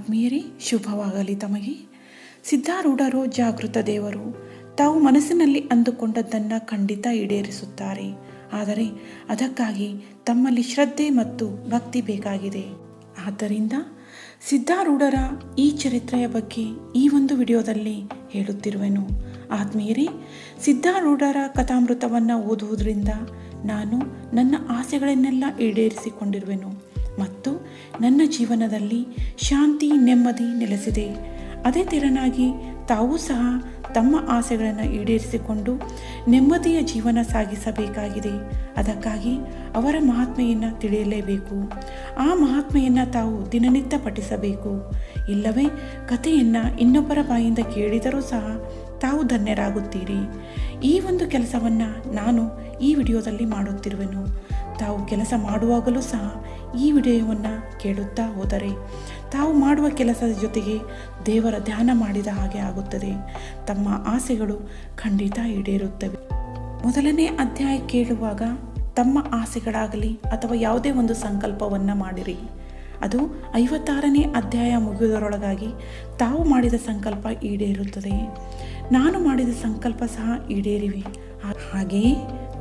ಆತ್ಮೀಯರೇ, ಶುಭವಾಗಲಿ ತಮಗೆ. ಸಿದ್ಧಾರೂಢರು ಜಾಗೃತ ದೇವರು. ತಾವು ಮನಸ್ಸಿನಲ್ಲಿ ಅಂದುಕೊಂಡದ್ದನ್ನು ಖಂಡಿತ ಈಡೇರಿಸುತ್ತಾರೆ. ಆದರೆ ಅದಕ್ಕಾಗಿ ತಮ್ಮಲ್ಲಿ ಶ್ರದ್ಧೆ ಮತ್ತು ಭಕ್ತಿ ಬೇಕಾಗಿದೆ. ಆದ್ದರಿಂದ ಸಿದ್ಧಾರೂಢರ ಈ ಚರಿತ್ರೆಯ ಬಗ್ಗೆ ಈ ಒಂದು ವಿಡಿಯೋದಲ್ಲಿ ಹೇಳುತ್ತಿರುವೆನು. ಆತ್ಮೀಯರೇ, ಸಿದ್ಧಾರೂಢರ ಕಥಾಮೃತವನ್ನು ಓದುವುದರಿಂದ ನಾನು ನನ್ನ ಆಸೆಗಳನ್ನೆಲ್ಲ ಈಡೇರಿಸಿಕೊಂಡಿರುವೆನು ಮತ್ತು ನನ್ನ ಜೀವನದಲ್ಲಿ ಶಾಂತಿ ನೆಮ್ಮದಿ ನೆಲೆಸಿದೆ. ಅದೇ ತೆರನಾಗಿ ತಾವೂ ಸಹ ತಮ್ಮ ಆಸೆಗಳನ್ನು ಈಡೇರಿಸಿಕೊಂಡು ನೆಮ್ಮದಿಯ ಜೀವನ ಸಾಗಿಸಬೇಕಾಗಿದೆ. ಅದಕ್ಕಾಗಿ ಅವರ ಮಹಾತ್ಮೆಯನ್ನು ತಿಳಿಯಲೇಬೇಕು. ಆ ಮಹಾತ್ಮೆಯನ್ನು ತಾವು ದಿನನಿತ್ಯ ಪಠಿಸಬೇಕು. ಇಲ್ಲವೇ ಕಥೆಯನ್ನು ಇನ್ನೊಬ್ಬರ ಬಾಯಿಂದ ಕೇಳಿದರೂ ಸಹ ತಾವು ಧನ್ಯರಾಗುತ್ತೀರಿ. ಈ ಒಂದು ಕೆಲಸವನ್ನು ನಾನು ಈ ವಿಡಿಯೋದಲ್ಲಿ ಮಾಡುತ್ತಿರುವೆನು. ತಾವು ಕೆಲಸ ಮಾಡುವಾಗಲೂ ಸಹ ಈ ವಿಡಿಯೋವನ್ನು ಕೇಳುತ್ತಾ ಹೋದರೆ ತಾವು ಮಾಡುವ ಕೆಲಸದ ಜೊತೆಗೆ ದೇವರ ಧ್ಯಾನ ಮಾಡಿದ ಹಾಗೆ ಆಗುತ್ತದೆ. ತಮ್ಮ ಆಸೆಗಳು ಖಂಡಿತ ಈಡೇರುತ್ತವೆ. ಮೊದಲನೇ ಅಧ್ಯಾಯ ಕೇಳುವಾಗ ತಮ್ಮ ಆಸೆಗಳಾಗಲಿ ಅಥವಾ ಯಾವುದೇ ಒಂದು ಸಂಕಲ್ಪವನ್ನು ಮಾಡಿರಿ. ಅದು 56ನೇ ಅಧ್ಯಾಯ ಮುಗಿಯುವುದರೊಳಗಾಗಿ ತಾವು ಮಾಡಿದ ಸಂಕಲ್ಪ ಈಡೇರುತ್ತದೆ. ನಾನು ಮಾಡಿದ ಸಂಕಲ್ಪ ಸಹ ಈಡೇರಿವೆ. ಹಾಗೆಯೇ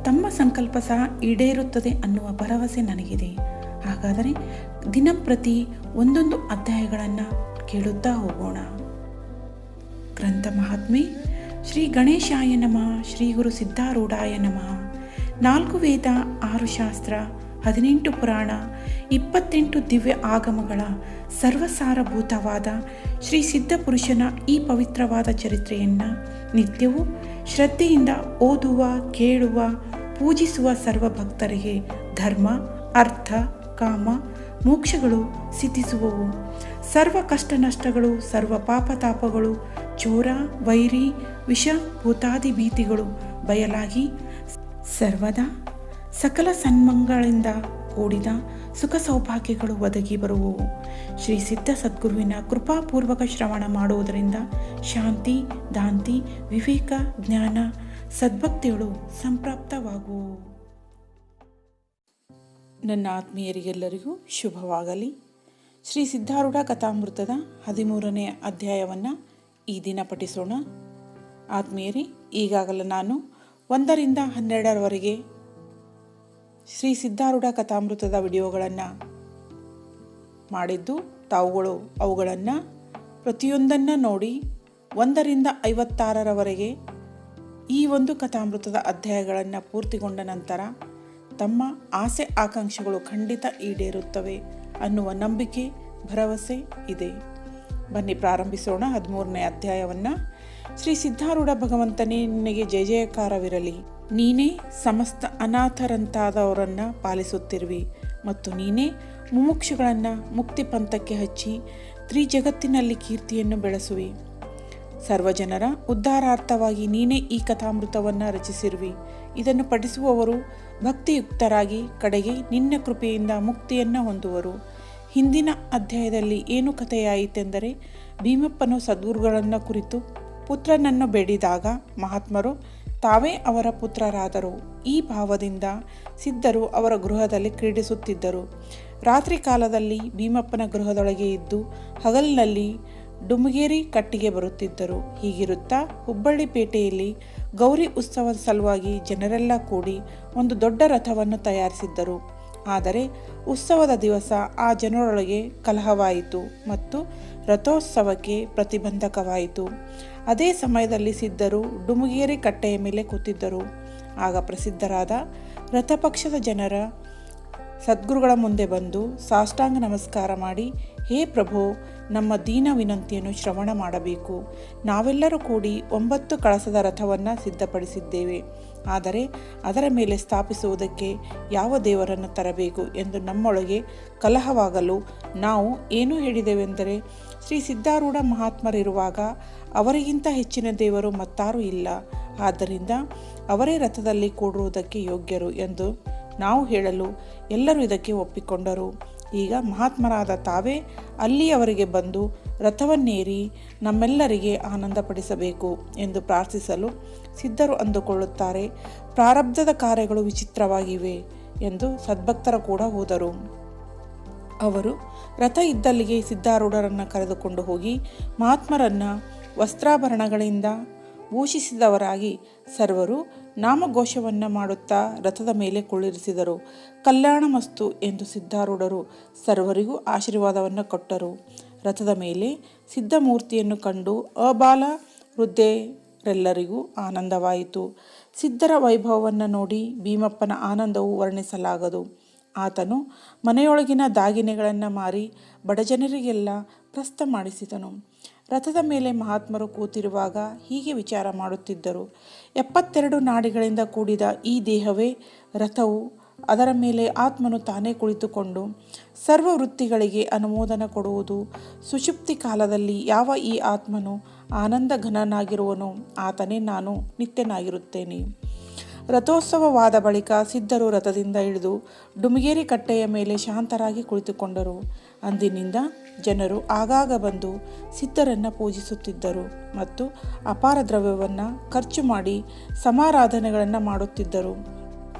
ತಮ್ಮ ಸಂಕಲ್ಪ ಸಹ ಈಡೇರುತ್ತದೆ ಅನ್ನುವ ಭರವಸೆ ನನಗಿದೆ. ಹಾಗಾದರೆ ದಿನಂಪ್ರತಿ ಒಂದೊಂದು ಅಧ್ಯಾಯಗಳನ್ನು ಕೇಳುತ್ತಾ ಹೋಗೋಣ. ಗ್ರಂಥ ಮಹಾತ್ಮೆ. ಶ್ರೀ ಗಣೇಶಾಯ ನಮಃ. ಶ್ರೀ ಗುರು ಸಿದ್ಧಾರೂಢಾಯ ನಮಃ. 4 ವೇದ, 6 ಶಾಸ್ತ್ರ, 18 ಪುರಾಣ, 28 ದಿವ್ಯ ಆಗಮಗಳ ಸರ್ವಸಾರಭೂತವಾದ ಶ್ರೀ ಸಿದ್ಧಪುರುಷನ ಈ ಪವಿತ್ರವಾದ ಚರಿತ್ರೆಯನ್ನು ನಿತ್ಯವೂ ಶ್ರದ್ಧೆಯಿಂದ ಓದುವ, ಕೇಳುವ, ಪೂಜಿಸುವ ಸರ್ವ ಭಕ್ತರಿಗೆ ಧರ್ಮ, ಅರ್ಥ, ಕಾಮ, ಮೋಕ್ಷಗಳು ಸಿದ್ಧಿಸುವವು. ಸರ್ವ ಕಷ್ಟ ನಷ್ಟಗಳು, ಸರ್ವ ಪಾಪತಾಪಗಳು, ಚೋರ, ವೈರಿ, ವಿಷ, ಭೂತಾದಿ ಭೀತಿಗಳು ಬಯಲಾಗಿ ಸರ್ವದಾ ಸಕಲ ಸನ್ಮಂಗಳಿಂದ ಕೂಡಿದ ಸುಖ ಸೌಭಾಗ್ಯಗಳು ಒದಗಿ ಬರುವವು. ಶ್ರೀ ಸಿದ್ಧ ಸದ್ಗುರುವಿನ ಕೃಪಾಪೂರ್ವಕ ಶ್ರವಣ ಮಾಡುವುದರಿಂದ ಶಾಂತಿ, ದಾಂತಿ, ವಿವೇಕ, ಜ್ಞಾನ, ಸದ್ಭಕ್ತಿಗಳು ಸಂಪ್ರಾಪ್ತವಾಗುವು. ನನ್ನ ಆತ್ಮೀಯರಿಗೆಲ್ಲರಿಗೂ ಶುಭವಾಗಲಿ. ಶ್ರೀ ಸಿದ್ಧಾರೂಢ ಕಥಾಮೃತದ 13ನೇ ಅಧ್ಯಾಯವನ್ನು ಈ ದಿನ ಪಠಿಸೋಣ. ಆತ್ಮೀಯರೇ, ಈಗಾಗಲೇ ನಾನು 1ರಿಂದ 12ರವರೆಗೆ ಶ್ರೀ ಸಿದ್ಧಾರೂಢ ಕಥಾಮೃತದ ವಿಡಿಯೋಗಳನ್ನು ಮಾಡಿದ್ದು, ತಾವುಗಳು ಅವುಗಳನ್ನು ಪ್ರತಿಯೊಂದನ್ನು ನೋಡಿ 1ರಿಂದ 56ರವರೆಗೆ ಈ ಒಂದು ಕಥಾಮೃತದ ಅಧ್ಯಾಯಗಳನ್ನು ಪೂರ್ತಿಗೊಂಡ ನಂತರ ತಮ್ಮ ಆಸೆ ಆಕಾಂಕ್ಷೆಗಳು ಖಂಡಿತ ಈಡೇರುತ್ತವೆ ಅನ್ನುವ ನಂಬಿಕೆ, ಭರವಸೆ ಇದೆ. ಬನ್ನಿ ಪ್ರಾರಂಭಿಸೋಣ 13ನೇ ಅಧ್ಯಾಯವನ್ನು. ಶ್ರೀ ಸಿದ್ಧಾರೂಢ ಭಗವಂತನೇ, ನಿನಗೆ ಜಯ ಜಯಕಾರವಿರಲಿ. ನೀನೇ ಸಮಸ್ತ ಅನಾಥರಂತಾದವರನ್ನು ಪಾಲಿಸುತ್ತಿರುವಿ ಮತ್ತು ನೀನೇ ಮುಮುಕ್ಷುಗಳನ್ನು ಮುಕ್ತಿ ಪಂಥಕ್ಕೆ ಹಚ್ಚಿ ತ್ರಿಜಗತ್ತಿನಲ್ಲಿ ಕೀರ್ತಿಯನ್ನು ಬೆಳೆಸುವಿ. ಸರ್ವಜನರ ಉದ್ಧಾರಾರ್ಥವಾಗಿ ನೀನೇ ಈ ಕಥಾಮೃತವನ್ನು ರಚಿಸಿರುವಿ. ಇದನ್ನು ಪಠಿಸುವವರು ಭಕ್ತಿಯುಕ್ತರಾಗಿ ಕಡೆಗೆ ನಿನ್ನ ಕೃಪೆಯಿಂದ ಮುಕ್ತಿಯನ್ನು ಹೊಂದುವರು. ಹಿಂದಿನ ಅಧ್ಯಾಯದಲ್ಲಿ ಏನು ಕಥೆಯಾಯಿತೆಂದರೆ, ಭೀಮಪ್ಪನು ಸದ್ಗುರುಗಳನ್ನು ಕುರಿತು ಪುತ್ರನನ್ನು ಬೇಡಿದಾಗ ಮಹಾತ್ಮರು ತಾವೇ ಅವರ ಪುತ್ರರಾದರು. ಈ ಭಾವದಿಂದ ಸಿದ್ಧರು ಅವರ ಗೃಹದಲ್ಲಿ ಕ್ರೀಡಿಸುತ್ತಿದ್ದರು. ರಾತ್ರಿ ಕಾಲದಲ್ಲಿ ಭೀಮಪ್ಪನ ಗೃಹದೊಳಗೆ ಇದ್ದು ಹಗಲಿನಲ್ಲಿ ಡುಮಗೇರಿ ಕಟ್ಟಿಗೆ ಬರುತ್ತಿದ್ದರು. ಹೀಗಿರುತ್ತಾ ಹುಬ್ಬಳ್ಳಿ ಪೇಟೆಯಲ್ಲಿ ಗೌರಿ ಉತ್ಸವದ ಸಲುವಾಗಿ ಜನರೆಲ್ಲ ಕೂಡಿ ಒಂದು ದೊಡ್ಡ ರಥವನ್ನು ತಯಾರಿಸಿದ್ದರು. ಆದರೆ ಉತ್ಸವದ ದಿವಸ ಆ ಜನರೊಳಗೆ ಕಲಹವಾಯಿತು ಮತ್ತು ರಥೋತ್ಸವಕ್ಕೆ ಪ್ರತಿಬಂಧಕವಾಯಿತು. ಅದೇ ಸಮಯದಲ್ಲಿ ಸಿದ್ಧರು ಡುಮಗೇರಿ ಕಟ್ಟೆಯ ಮೇಲೆ ಕೂತಿದ್ದರು. ಆಗ ಪ್ರಸಿದ್ಧರಾದ ರಥಪಕ್ಷದ ಜನರ ಸದ್ಗುರುಗಳ ಮುಂದೆ ಬಂದು ಸಾಷ್ಟಾಂಗ ನಮಸ್ಕಾರ ಮಾಡಿ, ಹೇ ಪ್ರಭೋ, ನಮ್ಮ ದೀನ ವಿನಂತಿಯನ್ನು ಶ್ರವಣ ಮಾಡಬೇಕು. ನಾವೆಲ್ಲರೂ ಕೂಡಿ 9 ಕಳಸದ ರಥವನ್ನು ಸಿದ್ಧಪಡಿಸಿದ್ದೇವೆ. ಆದರೆ ಅದರ ಮೇಲೆ ಸ್ಥಾಪಿಸುವುದಕ್ಕೆ ಯಾವ ದೇವರನ್ನು ತರಬೇಕು ಎಂದು ನಮ್ಮೊಳಗೆ ಕಲಹವಾಗಲು ನಾವು ಏನು ಹೇಳಿದೆವೆಂದರೆ, ಶ್ರೀ ಸಿದ್ಧಾರೂಢ ಮಹಾತ್ಮರಿರುವಾಗ ಅವರಿಗಿಂತ ಹೆಚ್ಚಿನ ದೇವರು ಮತ್ತಾರೂ ಇಲ್ಲ. ಆದ್ದರಿಂದ ಅವರೇ ರಥದಲ್ಲಿ ಕೂಡುವುದಕ್ಕೆ ಯೋಗ್ಯರು ಎಂದು ನಾವು ಹೇಳಲು ಎಲ್ಲರೂ ಇದಕ್ಕೆ ಒಪ್ಪಿಕೊಂಡರು. ಈಗ ಮಹಾತ್ಮರಾದ ತಾವೇ ಅಲ್ಲಿಯವರೆಗೆ ಬಂದು ರಥವನ್ನೇರಿ ನಮ್ಮೆಲ್ಲರಿಗೆ ಆನಂದಪಡಿಸಬೇಕು ಎಂದು ಪ್ರಾರ್ಥಿಸಲು ಸಿದ್ಧರು ಅಂದುಕೊಳ್ಳುತ್ತಾರೆ. ಪ್ರಾರಬ್ಧದ ಕಾರ್ಯಗಳು ವಿಚಿತ್ರವಾಗಿವೆ ಎಂದು ಸದ್ಭಕ್ತರ ಕೂಡ ಹೋದರು. ಅವರು ರಥ ಇದ್ದಲ್ಲಿಗೆ ಸಿದ್ಧಾರೂಢರನ್ನು ಕರೆದುಕೊಂಡು ಹೋಗಿ ಮಹಾತ್ಮರನ್ನು ವಸ್ತ್ರಾಭರಣಗಳಿಂದ ಭೂಷಿಸಿದವರಾಗಿ ಸರ್ವರು ನಾಮಘೋಷವನ್ನು ಮಾಡುತ್ತಾ ರಥದ ಮೇಲೆ ಕುಳ್ಳಿರಿಸಿದರು. ಕಲ್ಯಾಣಮಸ್ತು ಎಂದು ಸಿದ್ಧಾರೂಢರು ಸರ್ವರಿಗೂ ಆಶೀರ್ವಾದವನ್ನು ಕೊಟ್ಟರು. ರಥದ ಮೇಲೆ ಸಿದ್ಧಮೂರ್ತಿಯನ್ನು ಕಂಡು ಅಬಾಲ ವೃದ್ಧರೆಲ್ಲರಿಗೂ ಆನಂದವಾಯಿತು. ಸಿದ್ಧರ ವೈಭವವನ್ನು ನೋಡಿ ಭೀಮಪ್ಪನ ಆನಂದವು ವರ್ಣಿಸಲಾಗದು. ಆತನು ಮನೆಯೊಳಗಿನ ದಾಗಿನೆಗಳನ್ನು ಮಾರಿ ಬಡಜನರಿಗೆಲ್ಲ ಪ್ರಸ್ಥ ಮಾಡಿಸಿದನು. ರಥದ ಮೇಲೆ ಮಹಾತ್ಮರು ಕೂತಿರುವಾಗ ಹೀಗೆ ವಿಚಾರ ಮಾಡುತ್ತಿದ್ದರು. 72 ನಾಡಿಗಳಿಂದ ಕೂಡಿದ ಈ ದೇಹವೇ ರಥವು. ಅದರ ಮೇಲೆ ಆತ್ಮನು ತಾನೇ ಕುಳಿತುಕೊಂಡು ಸರ್ವ ವೃತ್ತಿಗಳಿಗೆ ಅನುಮೋದನ ಕೊಡುವುದು. ಸುಷುಪ್ತಿ ಕಾಲದಲ್ಲಿ ಯಾವ ಈ ಆತ್ಮನು ಆನಂದ ಘನನಾಗಿರುವನೋ ಆತನೇ ನಾನು ನಿತ್ಯನಾಗಿರುತ್ತೇನೆ. ರಥೋತ್ಸವವಾದ ಬಳಿಕ ಸಿದ್ಧರು ರಥದಿಂದ ಇಳಿದು ಡುಮಗೇರಿ ಕಟ್ಟೆಯ ಮೇಲೆ ಶಾಂತರಾಗಿ ಕುಳಿತುಕೊಂಡರು. ಅಂದಿನಿಂದ ಜನರು ಆಗಾಗ ಬಂದು ಸಿದ್ಧರನ್ನು ಪೂಜಿಸುತ್ತಿದ್ದರು ಮತ್ತು ಅಪಾರ ದ್ರವ್ಯವನ್ನು ಖರ್ಚು ಮಾಡಿ ಸಮಾರಾಧನೆಗಳನ್ನು ಮಾಡುತ್ತಿದ್ದರು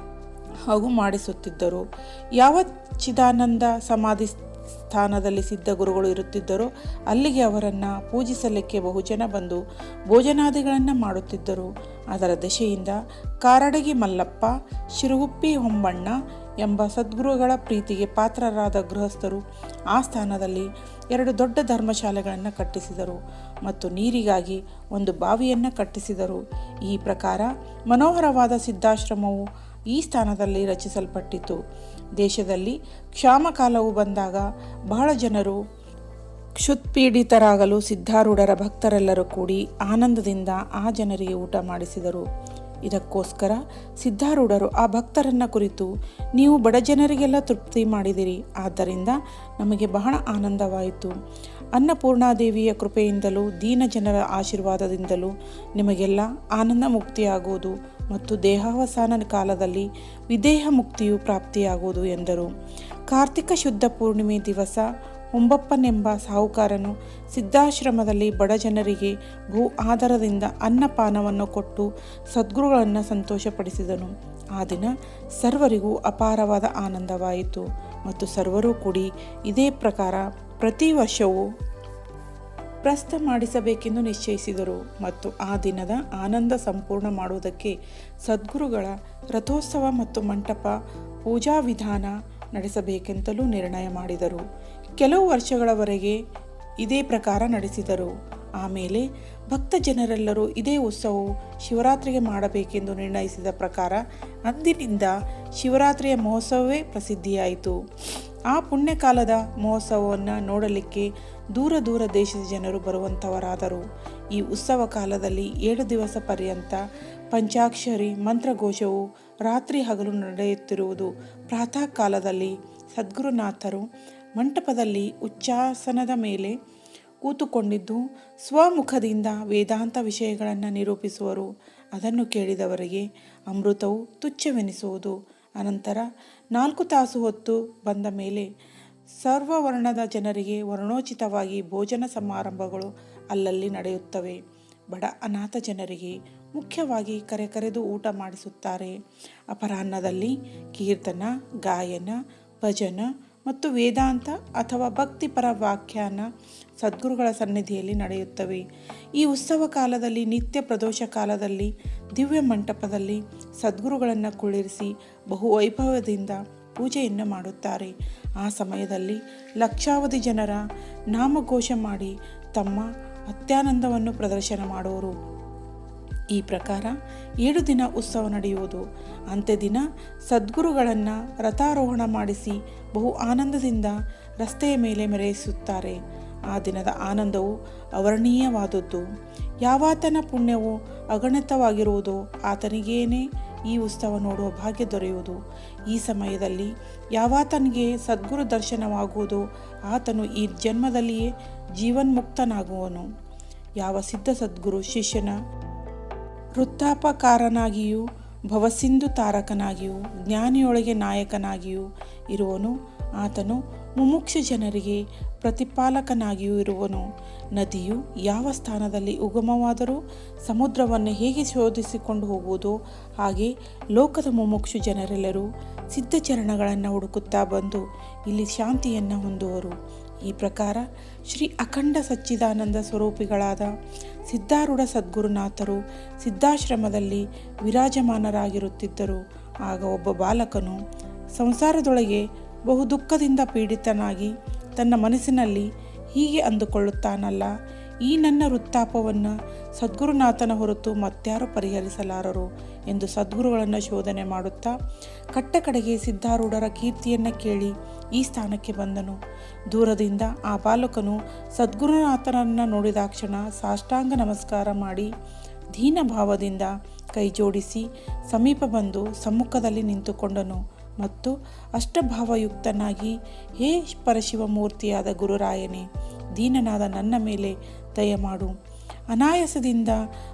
ಹಾಗೂ ಮಾಡಿಸುತ್ತಿದ್ದರು. ಯಾವ ಚಿದಾನಂದ ಸಮಾಧಿ ಸ್ಥಾನದಲ್ಲಿ ಸಿದ್ಧ ಗುರುಗಳು ಇರುತ್ತಿದ್ದರೋ ಅಲ್ಲಿಗೆ ಅವರನ್ನು ಪೂಜಿಸಲಿಕ್ಕೆ ಬಹುಜನ ಬಂದು ಭೋಜನಾದಿಗಳನ್ನು ಮಾಡುತ್ತಿದ್ದರು. ಅದರ ದಶೆಯಿಂದ ಕಾರಡಗಿ ಮಲ್ಲಪ್ಪ, ಶಿರುಗುಪ್ಪಿ ಹೊಂಬಣ್ಣ ಎಂಬ ಸದ್ಗುರುಗಳ ಪ್ರೀತಿಗೆ ಪಾತ್ರರಾದ ಗೃಹಸ್ಥರು ಆ ಸ್ಥಾನದಲ್ಲಿ 2 ದೊಡ್ಡ ಧರ್ಮಶಾಲೆಗಳನ್ನು ಕಟ್ಟಿಸಿದರು ಮತ್ತು ನೀರಿಗಾಗಿ ಒಂದು ಬಾವಿಯನ್ನು ಕಟ್ಟಿಸಿದರು. ಈ ಪ್ರಕಾರ ಮನೋಹರವಾದ ಸಿದ್ಧಾಶ್ರಮವು ಈ ಸ್ಥಾನದಲ್ಲಿ ರಚಿಸಲ್ಪಟ್ಟಿತು. ದೇಶದಲ್ಲಿ ಕ್ಷಾಮಕಾಲವು ಬಂದಾಗ ಬಹಳ ಜನರು ಕ್ಷುತ್ಪೀಡಿತರಾಗಲು ಸಿದ್ಧಾರೂಢರ ಭಕ್ತರೆಲ್ಲರೂ ಕೂಡಿ ಆನಂದದಿಂದ ಆ ಜನರಿಗೆ ಊಟ ಮಾಡಿಸಿದರು. ಇದಕ್ಕೋಸ್ಕರ ಸಿದ್ಧಾರೂಢರು ಆ ಭಕ್ತರನ್ನ ಕುರಿತು, ನೀವು ಬಡ ಜನರಿಗೆಲ್ಲ ತೃಪ್ತಿ ಮಾಡಿದಿರಿ, ಆದ್ದರಿಂದ ನಮಗೆ ಬಹಳ ಆನಂದವಾಯಿತು. ಅನ್ನಪೂರ್ಣಾದೇವಿಯ ಕೃಪೆಯಿಂದಲೂ ದೀನ ಜನರ ಆಶೀರ್ವಾದದಿಂದಲೂ ನಿಮಗೆಲ್ಲ ಆನಂದ ಮುಕ್ತಿಯಾಗುವುದು ಮತ್ತು ದೇಹಾವಸಾನ ಕಾಲದಲ್ಲಿ ವಿದೇಹ ಮುಕ್ತಿಯು ಪ್ರಾಪ್ತಿಯಾಗುವುದು ಎಂದರು. ಕಾರ್ತಿಕ ಶುದ್ಧ ಪೂರ್ಣಿಮೆ ದಿವಸ ಹೊಂಬಪ್ಪನೆಂಬ ಸಾಹುಕಾರನು ಸಿದ್ಧಾಶ್ರಮದಲ್ಲಿ ಬಡ ಜನರಿಗೆ ಬಹು ಆದರದಿಂದ ಅನ್ನಪಾನವನ್ನು ಕೊಟ್ಟು ಸದ್ಗುರುಗಳನ್ನು ಸಂತೋಷಪಡಿಸಿದನು. ಆ ದಿನ ಸರ್ವರಿಗೂ ಅಪಾರವಾದ ಆನಂದವಾಯಿತು ಮತ್ತು ಸರ್ವರೂ ಕೂಡಿ ಇದೇ ಪ್ರಕಾರ ಪ್ರತಿ ವರ್ಷವೂ ಪ್ರಸ್ಥ ಮಾಡಿಸಬೇಕೆಂದು ನಿಶ್ಚಯಿಸಿದರು ಮತ್ತು ಆ ದಿನದ ಆನಂದ ಸಂಪೂರ್ಣ ಮಾಡುವುದಕ್ಕೆ ಸದ್ಗುರುಗಳ ರಥೋತ್ಸವ ಮತ್ತು ಮಂಟಪ ಪೂಜಾ ವಿಧಾನ ನಡೆಸಬೇಕೆಂತಲೂ ನಿರ್ಣಯ ಮಾಡಿದರು. ಕೆಲವು ವರ್ಷಗಳವರೆಗೆ ಇದೇ ಪ್ರಕಾರ ನಡೆಸಿದರು. ಆಮೇಲೆ ಭಕ್ತ ಜನರೆಲ್ಲರೂ ಇದೇ ಉತ್ಸವವು ಶಿವರಾತ್ರಿಗೆ ಮಾಡಬೇಕೆಂದು ನಿರ್ಣಯಿಸಿದ ಪ್ರಕಾರ ಅಂದಿನಿಂದ ಶಿವರಾತ್ರಿಯ ಮಹೋತ್ಸವವೇ ಪ್ರಸಿದ್ಧಿಯಾಯಿತು. ಆ ಪುಣ್ಯಕಾಲದ ಮಹೋತ್ಸವವನ್ನು ನೋಡಲಿಕ್ಕೆ ದೂರ ದೂರ ದೇಶದ ಜನರು ಬರುವಂಥವರಾದರು. ಈ ಉತ್ಸವ ಕಾಲದಲ್ಲಿ 7 ದಿವಸ ಪರ್ಯಂತ ಪಂಚಾಕ್ಷರಿ ಮಂತ್ರಘೋಷವು ರಾತ್ರಿ ಹಗಲು ನಡೆಯುತ್ತಿರುವುದು. ಪ್ರಾತಃ ಕಾಲದಲ್ಲಿ ಸದ್ಗುರುನಾಥರು ಮಂಟಪದಲ್ಲಿ ಉಚ್ಚಾಸನದ ಮೇಲೆ ಕೂತುಕೊಂಡಿದ್ದು ಸ್ವಮುಖದಿಂದ ವೇದಾಂತ ವಿಷಯಗಳನ್ನು ನಿರೂಪಿಸುವರು. ಅದನ್ನು ಕೇಳಿದವರಿಗೆ ಅಮೃತವು ತುಚ್ಛವೆನಿಸುವುದು. ಅನಂತರ 4 ತಾಸು ಹೊತ್ತು ಬಂದ ಮೇಲೆ ಸರ್ವವರ್ಣದ ಜನರಿಗೆ ವರ್ಣೋಚಿತವಾಗಿ ಭೋಜನ ಸಮಾರಂಭಗಳು ಅಲ್ಲಲ್ಲಿ ನಡೆಯುತ್ತವೆ. ಬಡ ಅನಾಥ ಜನರಿಗೆ ಮುಖ್ಯವಾಗಿ ಕರೆದು ಊಟ ಮಾಡಿಸುತ್ತಾರೆ. ಅಪರಾಹ್ನದಲ್ಲಿ ಕೀರ್ತನ, ಗಾಯನ, ಭಜನ ಮತ್ತು ವೇದಾಂತ ಅಥವಾ ಭಕ್ತಿಪರ ವ್ಯಾಖ್ಯಾನ ಸದ್ಗುರುಗಳ ಸನ್ನಿಧಿಯಲ್ಲಿ ನಡೆಯುತ್ತವೆ. ಈ ಉತ್ಸವ ಕಾಲದಲ್ಲಿ ನಿತ್ಯ ಪ್ರದೋಷ ಕಾಲದಲ್ಲಿ ದಿವ್ಯ ಮಂಟಪದಲ್ಲಿ ಸದ್ಗುರುಗಳನ್ನು ಕುಳ್ಳಿರಿಸಿ ಬಹು ವೈಭವದಿಂದ ಪೂಜೆಯನ್ನು ಮಾಡುತ್ತಾರೆ. ಆ ಸಮಯದಲ್ಲಿ ಲಕ್ಷಾವಧಿ ಜನರ ನಾಮಘೋಷ ಮಾಡಿ ತಮ್ಮ ಅತ್ಯಾನಂದವನ್ನು ಪ್ರದರ್ಶನ ಮಾಡುವರು. ಈ ಪ್ರಕಾರ 7 ದಿನ ಉತ್ಸವ ನಡೆಯುವುದು. ಅಂತ್ಯ ದಿನ ಸದ್ಗುರುಗಳನ್ನು ರಥಾರೋಹಣ ಮಾಡಿಸಿ ಬಹು ಆನಂದದಿಂದ ರಸ್ತೆಯ ಮೇಲೆ ಮೆರೆಯಿಸುತ್ತಾರೆ. ಆ ದಿನದ ಆನಂದವು ಅವರ್ಣೀಯವಾದದ್ದು. ಯಾವಾತನ ಪುಣ್ಯವು ಅಗಣಿತವಾಗಿರುವುದೋ ಆತನಿಗೇನೇ ಈ ಉತ್ಸವ ನೋಡುವ ಭಾಗ್ಯ ದೊರೆಯುವುದು. ಈ ಸಮಯದಲ್ಲಿ ಯಾವಾತನಿಗೆ ಸದ್ಗುರು ದರ್ಶನವಾಗುವುದೋ ಆತನು ಈ ಜನ್ಮದಲ್ಲಿಯೇ ಜೀವನ್ಮುಕ್ತನಾಗುವನು. ಯಾವ ಸಿದ್ಧ ಸದ್ಗುರು ಶಿಷ್ಯನ ವೃತ್ತಾಪಕಾರನಾಗಿಯೂ ಭವಸಿಂಧು ತಾರಕನಾಗಿಯೂ ಜ್ಞಾನಿಯೊಳಗೆ ನಾಯಕನಾಗಿಯೂ ಇರುವನು, ಆತನು ಮುಮುಕ್ಷು ಜನರಿಗೆ ಪ್ರತಿಪಾಲಕನಾಗಿಯೂ ಇರುವನು. ನದಿಯು ಯಾವ ಸ್ಥಾನದಲ್ಲಿ ಉಗಮವಾದರೂ ಸಮುದ್ರವನ್ನು ಹೇಗೆ ಶೋಧಿಸಿಕೊಂಡು ಹೋಗುವುದೋ ಹಾಗೆ ಲೋಕದ ಮುಮುಕ್ಷು ಜನರೆಲ್ಲರೂ ಸಿದ್ಧ ಚರಣಗಳನ್ನು ಹುಡುಕುತ್ತಾ ಬಂದು ಇಲ್ಲಿ ಶಾಂತಿಯನ್ನು ಹೊಂದುವರು. ಈ ಪ್ರಕಾರ ಶ್ರೀ ಅಖಂಡ ಸಚ್ಚಿದಾನಂದ ಸ್ವರೂಪಿಗಳಾದ ಸಿದ್ಧಾರೂಢ ಸದ್ಗುರುನಾಥರು ಸಿದ್ಧಾಶ್ರಮದಲ್ಲಿ ವಿರಾಜಮಾನರಾಗಿರುತ್ತಿದ್ದರು. ಆಗ ಒಬ್ಬ ಬಾಲಕನು ಸಂಸಾರದೊಳಗೆ ಬಹು ದುಃಖದಿಂದ ಪೀಡಿತನಾಗಿ ತನ್ನ ಮನಸ್ಸಿನಲ್ಲಿ ಹೀಗೆ ಅಂದುಕೊಳ್ಳುತ್ತಾನಲ್ಲ, ಈ ನನ್ನ ವೃತ್ತಾಪವನ್ನು ಸದ್ಗುರುನಾಥನ ಹೊರತು ಮತ್ಯಾರು ಪರಿಹರಿಸಲಾರರು ಎಂದು ಸದ್ಗುರುಗಳನ್ನು ಶೋಧನೆ ಮಾಡುತ್ತಾ ಕಟ್ಟಕಡೆಗೆ ಸಿದ್ಧಾರೂಢರ ಕೀರ್ತಿಯನ್ನು ಕೇಳಿ ಈ ಸ್ಥಾನಕ್ಕೆ ಬಂದನು. ದೂರದಿಂದ ಆ ಬಾಲಕನು ಸದ್ಗುರುನಾಥನನ್ನು ನೋಡಿದಾಕ್ಷಣ ಸಾಷ್ಟಾಂಗ ನಮಸ್ಕಾರ ಮಾಡಿ ದೀನಭಾವದಿಂದ ಕೈ ಜೋಡಿಸಿ ಸಮೀಪ ಬಂದು ಸಮ್ಮುಖದಲ್ಲಿ ನಿಂತುಕೊಂಡನು ಮತ್ತು ಅಷ್ಟಭಾವಯುಕ್ತನಾಗಿ, ಹೇ ಪರಶಿವಮೂರ್ತಿಯಾದ ಗುರುರಾಯನೇ, ದೀನನಾದ ನನ್ನ ಮೇಲೆ ದಯಮಾಡು. ಅನಾಯಾಸದಿಂದ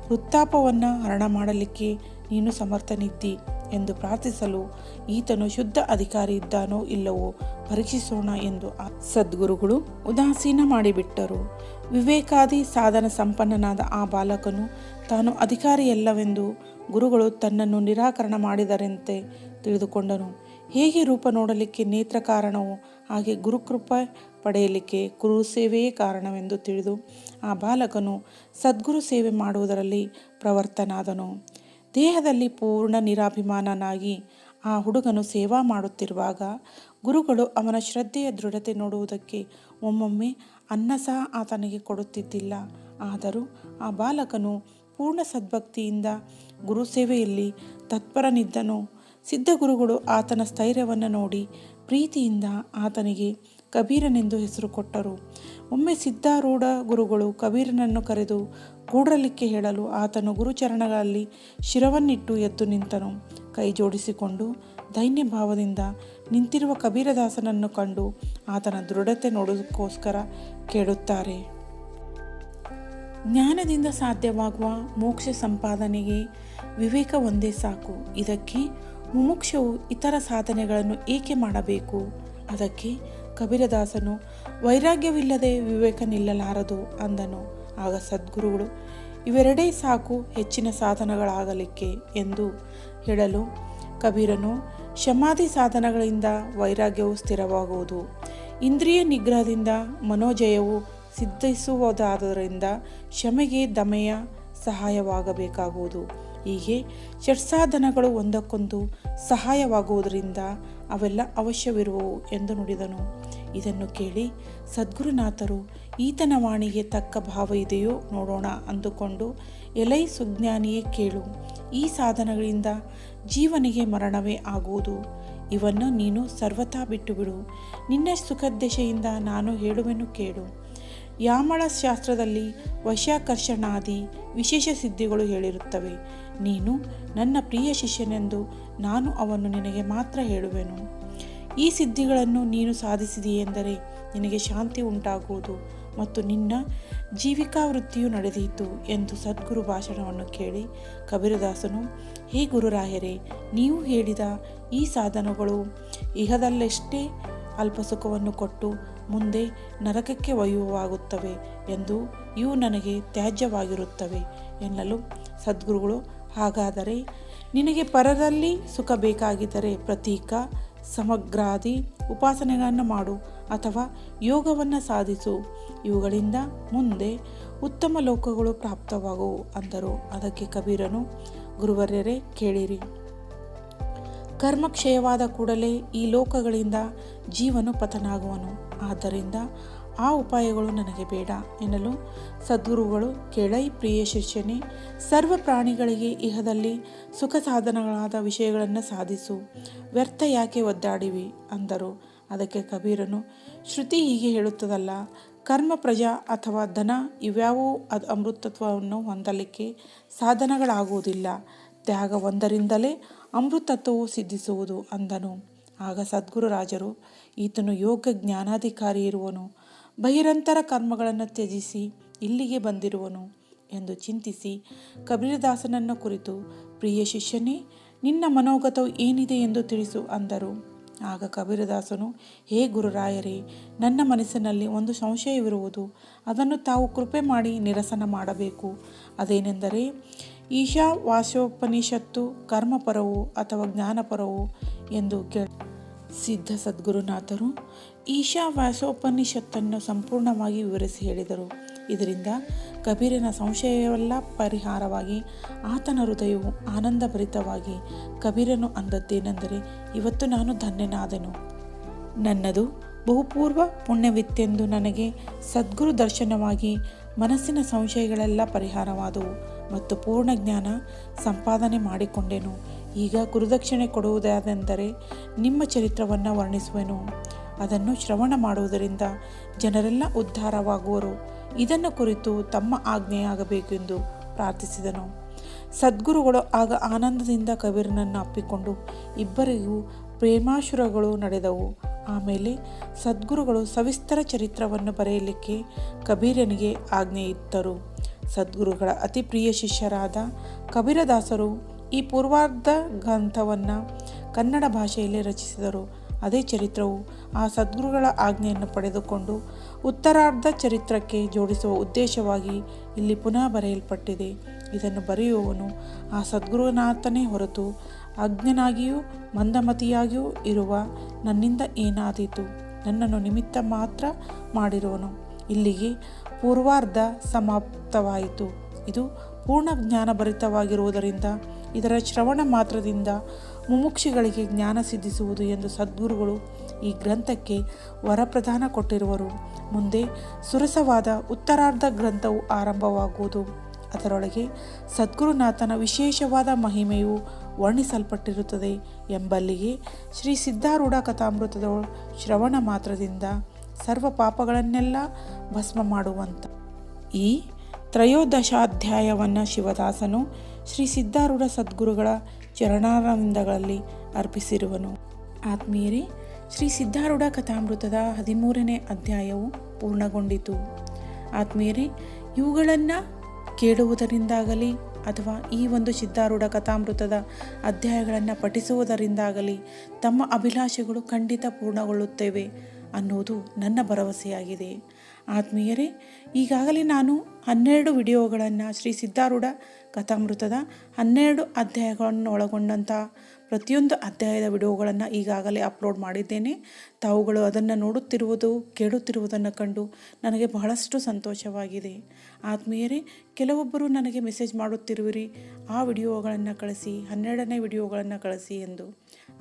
ವೃತ್ತಾಪವನ್ನು ಹರಣ ಮಾಡಲಿಕ್ಕೆ ನೀನು ಸಮರ್ಥನಿದ್ದಿ ಎಂದು ಪ್ರಾರ್ಥಿಸಲು ಈತನು ಶುದ್ಧ ಅಧಿಕಾರಿ ಇದ್ದಾನೋ ಇಲ್ಲವೋ ಪರೀಕ್ಷಿಸೋಣ ಎಂದು ಸದ್ಗುರುಗಳು ಉದಾಸೀನ ಮಾಡಿಬಿಟ್ಟರು. ವಿವೇಕಾದಿ ಸಾಧನ ಸಂಪನ್ನನಾದ ಆ ಬಾಲಕನು ತಾನು ಅಧಿಕಾರಿಯಲ್ಲವೆಂದು ಗುರುಗಳು ತನ್ನನ್ನು ನಿರಾಕರಣ ಮಾಡಿದರಂತೆ ತಿಳಿದುಕೊಂಡನು. ಹೇಗೆ ರೂಪ ನೋಡಲಿಕ್ಕೆ ನೇತ್ರ ಕಾರಣವೋ ಹಾಗೆ ಗುರುಕೃಪೆ ಪಡೆಯಲಿಕ್ಕೆ ಗುರು ಸೇವೆಯೇ ಕಾರಣವೆಂದು ತಿಳಿದು ಆ ಬಾಲಕನು ಸದ್ಗುರು ಸೇವೆ ಮಾಡುವುದರಲ್ಲಿ ಪ್ರವರ್ತನಾದನು. ದೇಹದಲ್ಲಿ ಪೂರ್ಣ ನಿರಾಭಿಮಾನನಾಗಿ ಆ ಹುಡುಗನು ಸೇವಾ ಮಾಡುತ್ತಿರುವಾಗ ಗುರುಗಳು ಅವನ ಶ್ರದ್ಧೆಯ ದೃಢತೆ ನೋಡುವುದಕ್ಕೆ ಒಮ್ಮೊಮ್ಮೆ ಅನ್ನ ಸಹ ಆತನಿಗೆ ಕೊಡುತ್ತಿದ್ದಿಲ್ಲ. ಆದರೂ ಆ ಬಾಲಕನು ಪೂರ್ಣ ಸದ್ಭಕ್ತಿಯಿಂದ ಗುರು ಸೇವೆಯಲ್ಲಿ ತತ್ಪರನಿದ್ದನು. ಸಿದ್ಧಗುರುಗಳು ಆತನ ಸ್ಥೈರ್ಯವನ್ನು ನೋಡಿ ಪ್ರೀತಿಯಿಂದ ಆತನಿಗೆ ಕಬೀರನೆಂದು ಹೆಸರು ಕೊಟ್ಟರು. ಒಮ್ಮೆ ಸಿದ್ಧಾರೂಢ ಗುರುಗಳು ಕಬೀರನನ್ನು ಕರೆದು ಕೂಡಲಿಕ್ಕೆ ಹೇಳಲು ಆತನು ಗುರುಚರಣಗಳಲ್ಲಿ ಶಿರವನ್ನಿಟ್ಟು ಎದ್ದು ನಿಂತನು. ಕೈ ಜೋಡಿಸಿಕೊಂಡು ದೈನ್ಯ ಭಾವದಿಂದ ನಿಂತಿರುವ ಕಬೀರದಾಸನನ್ನು ಕಂಡು ಆತನ ದೃಢತೆ ನೋಡೋದಕ್ಕೋಸ್ಕರ ಕೇಳುತ್ತಾರೆ. ಜ್ಞಾನದಿಂದ ಸಾಧ್ಯವಾಗುವ ಮೋಕ್ಷ ಸಂಪಾದನೆಗೆ ವಿವೇಕ ಒಂದೇ ಸಾಕು. ಇದಕ್ಕೆ ಮುಮುಕ್ಷವು ಇತರ ಸಾಧನೆಗಳನ್ನು ಏಕೆ ಮಾಡಬೇಕು? ಅದಕ್ಕೆ ಕಬೀರದಾಸನು ವೈರಾಗ್ಯವಿಲ್ಲದೆ ವಿವೇಕ ನಿಲ್ಲಲಾರದು ಅಂದನು. ಆಗ ಸದ್ಗುರುಗಳು ಇವೆರಡೇ ಸಾಕು ಹೆಚ್ಚಿನ ಸಾಧನಗಳಾಗಲಿಕ್ಕೆ ಎಂದು ಹೇಳಲು ಕಬೀರನು ಶಮಾಧಿ ಸಾಧನಗಳಿಂದ ವೈರಾಗ್ಯವು ಸ್ಥಿರವಾಗುವುದು, ಇಂದ್ರಿಯ ನಿಗ್ರಹದಿಂದ ಮನೋಜಯವು ಸಿದ್ಧಿಸುವುದಾದ್ದರಿಂದ ಶಮೆಗೆ ದಮೆಯ ಸಹಾಯವಾಗಬೇಕಾಗುವುದು. ಹೀಗೆ ಷಟ್ಸಾಧನಗಳು ಒಂದಕ್ಕೊಂದು ಸಹಾಯವಾಗುವುದರಿಂದ ಅವೆಲ್ಲ ಅವಶ್ಯವಿರುವವು ಎಂದು ನುಡಿದನು. ಇದನ್ನು ಕೇಳಿ ಸದ್ಗುರುನಾಥರು ಈತನ ವಾಣಿಗೆ ತಕ್ಕ ಭಾವ ಇದೆಯೋ ನೋಡೋಣ ಅಂದುಕೊಂಡು, ಎಲೈ ಸುಜ್ಞಾನಿಯೇ ಕೇಳು, ಈ ಸಾಧನಗಳಿಂದ ಜೀವನಿಗೆ ಮರಣವೇ ಆಗುವುದು. ಇವನ್ನು ನೀನು ಸರ್ವಥಾ ಬಿಟ್ಟುಬಿಡು. ನಿನ್ನ ಸುಖದೆಶೆಯಿಂದ ನಾನು ಹೇಳುವೆನು ಕೇಳು. ಯಾಮಳ ಶಾಸ್ತ್ರದಲ್ಲಿ ವಶ್ಯಾಕರ್ಷಣಾದಿ ವಿಶೇಷ ಸಿದ್ಧಿಗಳು ಹೇಳಿರುತ್ತವೆ. ನೀನು ನನ್ನ ಪ್ರಿಯ ಶಿಷ್ಯನೆಂದು ನಾನು ಅವನ್ನು ನಿನಗೆ ಮಾತ್ರ ಹೇಳುವೆನು. ಈ ಸಿದ್ಧಿಗಳನ್ನು ನೀನು ಸಾಧಿಸಿದೆಯೆಂದರೆ ನಿನಗೆ ಶಾಂತಿ ಉಂಟಾಗುವುದು ಮತ್ತು ನಿನ್ನ ಜೀವಿಕಾವೃತ್ತಿಯು ನಡೆದೀತು ಎಂದು ಸದ್ಗುರು ಭಾಷಣವನ್ನು ಕೇಳಿ ಕಬೀರದಾಸನು, ಹೇ ಗುರುರಾಯರೇ, ನೀವು ಹೇಳಿದ ಈ ಸಾಧನಗಳು ಇಹದಲ್ಲೆಷ್ಟೇ ಅಲ್ಪ ಸುಖವನ್ನು ಕೊಟ್ಟು ಮುಂದೆ ನರಕಕ್ಕೆ ಒಯ್ಯುವಾಗುತ್ತವೆ ಎಂದು ಇವು ನನಗೆ ತ್ಯಾಜ್ಯವಾಗಿರುತ್ತವೆ ಎನ್ನಲು ಸದ್ಗುರುಗಳು, ಹಾಗಾದರೆ ನಿನಗೆ ಪರರಲ್ಲಿ ಸುಖ ಬೇಕಾಗಿದ್ದರೆ ಪ್ರತೀಕ ಸಮಗ್ರಾದಿ ಉಪಾಸನೆಗಳನ್ನು ಮಾಡು ಅಥವಾ ಯೋಗವನ್ನು ಸಾಧಿಸು. ಇವುಗಳಿಂದ ಮುಂದೆ ಉತ್ತಮ ಲೋಕಗಳು ಪ್ರಾಪ್ತವಾಗುವು ಅಂದರು. ಅದಕ್ಕೆ ಕಬೀರನು, ಗುರುವರ್ಯರೇ ಕೇಳಿರಿ. ಕರ್ಮಕ್ಷಯವಾದ ಕೂಡಲೇ ಈ ಲೋಕಗಳಿಂದ ಜೀವನು ಪತನಾಗುವನು. ಆದ್ದರಿಂದ ಆ ಉಪಾಯಗಳು ನನಗೆ ಬೇಡ ಎನ್ನಲು ಸದ್ಗುರುಗಳು, ಕೇಳೈ ಪ್ರಿಯ ಶಿಷ್ಯನೇ, ಸರ್ವ ಪ್ರಾಣಿಗಳಿಗೆ ಇಹದಲ್ಲಿ ಸುಖ ಸಾಧನಗಳಾದ ವಿಷಯಗಳನ್ನು ಸಾಧಿಸು, ವ್ಯರ್ಥ ಯಾಕೆ ಒದ್ದಾಡಿವಿ ಅಂದರು. ಅದಕ್ಕೆ ಕಬೀರನು, ಶ್ರುತಿ ಹೀಗೆ ಹೇಳುತ್ತದಲ್ಲ, ಕರ್ಮ, ಪ್ರಜಾ ಅಥವಾ ಧನ ಇವ್ಯಾವೂ ಅಮೃತತ್ವವನ್ನು ಹೊಂದಲಿಕ್ಕೆ ಸಾಧನಗಳಾಗುವುದಿಲ್ಲ. ತ್ಯಾಗ ಒಂದರಿಂದಲೇ ಅಮೃತತ್ವವು ಸಿದ್ಧಿಸುವುದು ಅಂದನು. ಆಗ ಸದ್ಗುರುರಾಜರು, ಈತನು ಯೋಗ ಜ್ಞಾನಾಧಿಕಾರಿ ಇರುವನು, ಬಹಿರಂತರ ಕರ್ಮಗಳನ್ನು ತ್ಯಜಿಸಿ ಇಲ್ಲಿಗೆ ಬಂದಿರುವನು ಎಂದು ಚಿಂತಿಸಿ ಕಬೀರದಾಸನನ್ನು ಕುರಿತು, ಪ್ರಿಯ ಶಿಷ್ಯನೇ, ನಿನ್ನ ಮನೋಗತವು ಏನಿದೆ ಎಂದು ತಿಳಿಸು ಅಂದರು. ಆಗ ಕಬೀರದಾಸನು, ಹೇ ಗುರುರಾಯರೇ, ನನ್ನ ಮನಸ್ಸಿನಲ್ಲಿ ಒಂದು ಸಂಶಯವಿರುವುದು, ಅದನ್ನು ತಾವು ಕೃಪೆ ಮಾಡಿ ನಿರಸನ ಮಾಡಬೇಕು. ಅದೇನೆಂದರೆ, ಈಶಾವಾಸ್ಯೋಪನಿಷತ್ತು ಕರ್ಮಪರವೋ ಅಥವಾ ಜ್ಞಾನಪರವೋ ಎಂದು ಸಿದ್ಧ ಸದ್ಗುರುನಾಥರು ಈಶಾವಾಸ್ಯೋಪನಿಷತ್ತನ್ನು ಸಂಪೂರ್ಣವಾಗಿ ವಿವರಿಸಿ ಹೇಳಿದರು. ಇದರಿಂದ ಕಬೀರನ ಸಂಶಯವೆಲ್ಲ ಪರಿಹಾರವಾಗಿ ಆತನ ಹೃದಯವು ಆನಂದಭರಿತವಾಗಿ ಕಬೀರನು ಅಂದದ್ದೇನೆಂದರೆ, ಇವತ್ತು ನಾನು ಧನ್ಯನಾದೆನು. ನನ್ನದು ಬಹುಪೂರ್ವ ಪುಣ್ಯವಿತ್ತೆಂದು ನನಗೆ ಸದ್ಗುರು ದರ್ಶನವಾಗಿ ಮನಸ್ಸಿನ ಸಂಶಯಗಳೆಲ್ಲ ಪರಿಹಾರವಾದವು ಮತ್ತು ಪೂರ್ಣ ಜ್ಞಾನ ಸಂಪಾದನೆ ಮಾಡಿಕೊಂಡೆನು. ಈಗ ಗುರುದಕ್ಷಿಣೆ ಕೊಡುವುದಾದೆಂದರೆ ನಿಮ್ಮ ಚರಿತ್ರವನ್ನು ವರ್ಣಿಸುವೆನು. ಅದನ್ನು ಶ್ರವಣ ಮಾಡುವುದರಿಂದ ಜನರೆಲ್ಲ ಉದ್ಧಾರವಾಗುವರು. ಇದನ್ನು ಕುರಿತು ತಮ್ಮ ಆಜ್ಞೆಯಾಗಬೇಕೆಂದು ಪ್ರಾರ್ಥಿಸಿದನು. ಸದ್ಗುರುಗಳು ಆಗ ಆನಂದದಿಂದ ಕಬೀರನನ್ನು ಅಪ್ಪಿಕೊಂಡು ಇಬ್ಬರಿಗೂ ಪ್ರೇಮಾಶುರಗಳು ನಡೆದವು. ಆಮೇಲೆ ಸದ್ಗುರುಗಳು ಸವಿಸ್ತರ ಚರಿತ್ರವನ್ನು ಬರೆಯಲಿಕ್ಕೆ ಕಬೀರನಿಗೆ ಆಜ್ಞೆಯಿತ್ತರು. ಸದ್ಗುರುಗಳ ಅತಿ ಪ್ರಿಯ ಶಿಷ್ಯರಾದ ಕಬೀರದಾಸರು ಈ ಪೂರ್ವಾರ್ಧ ಗ್ರಂಥವನ್ನು ಕನ್ನಡ ಭಾಷೆಯಲ್ಲಿ ರಚಿಸಿದರು. ಅದೇ ಚರಿತ್ರವು ಆ ಸದ್ಗುರುಗಳ ಆಜ್ಞೆಯನ್ನು ಪಡೆದುಕೊಂಡು ಉತ್ತರಾರ್ಧ ಚರಿತ್ರಕ್ಕೆ ಜೋಡಿಸುವ ಉದ್ದೇಶವಾಗಿ ಇಲ್ಲಿ ಪುನಃ ಬರೆಯಲ್ಪಟ್ಟಿದೆ. ಇದನ್ನು ಬರೆಯುವವನು ಆ ಸದ್ಗುರುನಾಥನೇ ಹೊರತು ಅಜ್ಞನಾಗಿಯೂ ಮಂದಮತಿಯಾಗಿಯೂ ಇರುವ ನನ್ನಿಂದ ಏನಾದೀತು, ನನ್ನನ್ನು ನಿಮಿತ್ತ ಮಾತ್ರ ಮಾಡಿರುವನು. ಇಲ್ಲಿಗೆ ಪೂರ್ವಾರ್ಧ ಸಮಾಪ್ತವಾಯಿತು. ಇದು ಪೂರ್ಣ ಜ್ಞಾನಭರಿತವಾಗಿರುವುದರಿಂದ ಇದರ ಶ್ರವಣ ಮಾತ್ರದಿಂದ ಮುಮುಕ್ಷಿಗಳಿಗೆ ಜ್ಞಾನ ಸಿದ್ಧಿಸುವುದು ಎಂದು ಸದ್ಗುರುಗಳು ಈ ಗ್ರಂಥಕ್ಕೆ ವರಪ್ರದಾನ ಕೊಟ್ಟಿರುವರು. ಮುಂದೆ ಸುರಸವಾದ ಉತ್ತರಾರ್ಧ ಗ್ರಂಥವು ಆರಂಭವಾಗುವುದು. ಅದರೊಳಗೆ ಸದ್ಗುರುನಾಥನ ವಿಶೇಷವಾದ ಮಹಿಮೆಯು ವರ್ಣಿಸಲ್ಪಟ್ಟಿರುತ್ತದೆ ಎಂಬಲ್ಲಿಗೆ ಶ್ರೀ ಸಿದ್ಧಾರೂಢ ಕಥಾಮೃತದ ಶ್ರವಣ ಮಾತ್ರದಿಂದ ಸರ್ವ ಪಾಪಗಳನ್ನೆಲ್ಲ ಭಸ್ಮ ಮಾಡುವಂಥ ಈ ತ್ರಯೋದಶಾಧ್ಯಾಯವನ್ನು ಶಿವದಾಸನು ಶ್ರೀ ಸಿದ್ಧಾರೂಢ ಸದ್ಗುರುಗಳ ಚರಣಾರವಿಂದಗಳಲ್ಲಿ ಅರ್ಪಿಸಿರುವನು. ಆತ್ಮೀಯರೇ, ಶ್ರೀ ಸಿದ್ಧಾರೂಢ ಕಥಾಮೃತದ 13ನೇ ಅಧ್ಯಾಯವು ಪೂರ್ಣಗೊಂಡಿತು. ಆತ್ಮೀಯರೇ, ಇವುಗಳನ್ನು ಕೇಳುವುದರಿಂದಾಗಲಿ ಅಥವಾ ಈ ಒಂದು ಸಿದ್ಧಾರೂಢ ಕಥಾಮೃತದ ಅಧ್ಯಾಯಗಳನ್ನು ಪಠಿಸುವುದರಿಂದಾಗಲಿ ತಮ್ಮ ಅಭಿಲಾಷೆಗಳು ಖಂಡಿತ ಪೂರ್ಣಗೊಳ್ಳುತ್ತವೆ ಅನ್ನುವುದು ನನ್ನ ಭರವಸೆಯಾಗಿದೆ. ಆತ್ಮೀಯರೇ, ಈಗಾಗಲೇ ನಾನು 12 ವಿಡಿಯೋಗಳನ್ನು ಶ್ರೀ ಸಿದ್ಧಾರೂಢ ಕಥಾಮೃತದ 12 ಅಧ್ಯಾಯಗಳನ್ನು ಒಳಗೊಂಡಂಥ ಪ್ರತಿಯೊಂದು ಅಧ್ಯಾಯದ ವಿಡಿಯೋಗಳನ್ನು ಈಗಾಗಲೇ ಅಪ್ಲೋಡ್ ಮಾಡಿದ್ದೇನೆ. ತಾವುಗಳು ಅದನ್ನು ನೋಡುತ್ತಿರುವುದು, ಕೇಳುತ್ತಿರುವುದನ್ನು ಕಂಡು ನನಗೆ ಬಹಳಷ್ಟು ಸಂತೋಷವಾಗಿದೆ. ಆತ್ಮೀಯರೇ, ಕೆಲವೊಬ್ಬರು ನನಗೆ ಮೆಸೇಜ್ ಮಾಡುತ್ತಿರುವಿರಿ, ಆ ವಿಡಿಯೋಗಳನ್ನು ಕಳಿಸಿ, 12ನೇ ವಿಡಿಯೋಗಳನ್ನು ಕಳಿಸಿ ಎಂದು.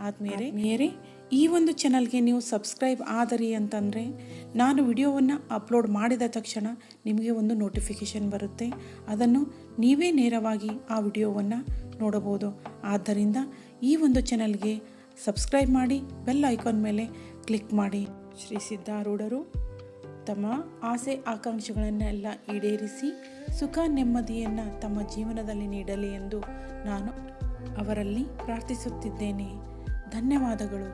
ಆತ್ಮೀಯರೇ, ಈ ಒಂದು ಚಾನಲ್ಗೆ ನೀವು ಸಬ್ಸ್ಕ್ರೈಬ್ ಆದರಿ ಅಂತಂದರೆ ನಾನು ವಿಡಿಯೋವನ್ನು ಅಪ್ಲೋಡ್ ಮಾಡಿದ ತಕ್ಷಣ ನಿಮಗೆ ಒಂದು ನೋಟಿಫಿಕೇಷನ್ ಬರುತ್ತೆ. ಅದನ್ನು ನೀವೇ ನೇರವಾಗಿ ಆ ವಿಡಿಯೋವನ್ನು ನೋಡಬಹುದು. ಆದ್ದರಿಂದ ಈ ಒಂದು ಚಾನಲ್ಗೆ ಸಬ್ಸ್ಕ್ರೈಬ್ ಮಾಡಿ, ಬೆಲ್ ಐಕಾನ್ ಮೇಲೆ ಕ್ಲಿಕ್ ಮಾಡಿ. ಶ್ರೀ ಸಿದ್ಧಾರೂಢರು ತಮ್ಮ ಆಸೆ ಆಕಾಂಕ್ಷೆಗಳನ್ನೆಲ್ಲ ಈಡೇರಿಸಿ ಸುಖ ನೆಮ್ಮದಿಯನ್ನು ತಮ್ಮ ಜೀವನದಲ್ಲಿ ನೀಡಲಿ ಎಂದು ನಾನು ಅವರಲ್ಲಿ ಪ್ರಾರ್ಥಿಸುತ್ತಿದ್ದೇನೆ. ಧನ್ಯವಾದಗಳು.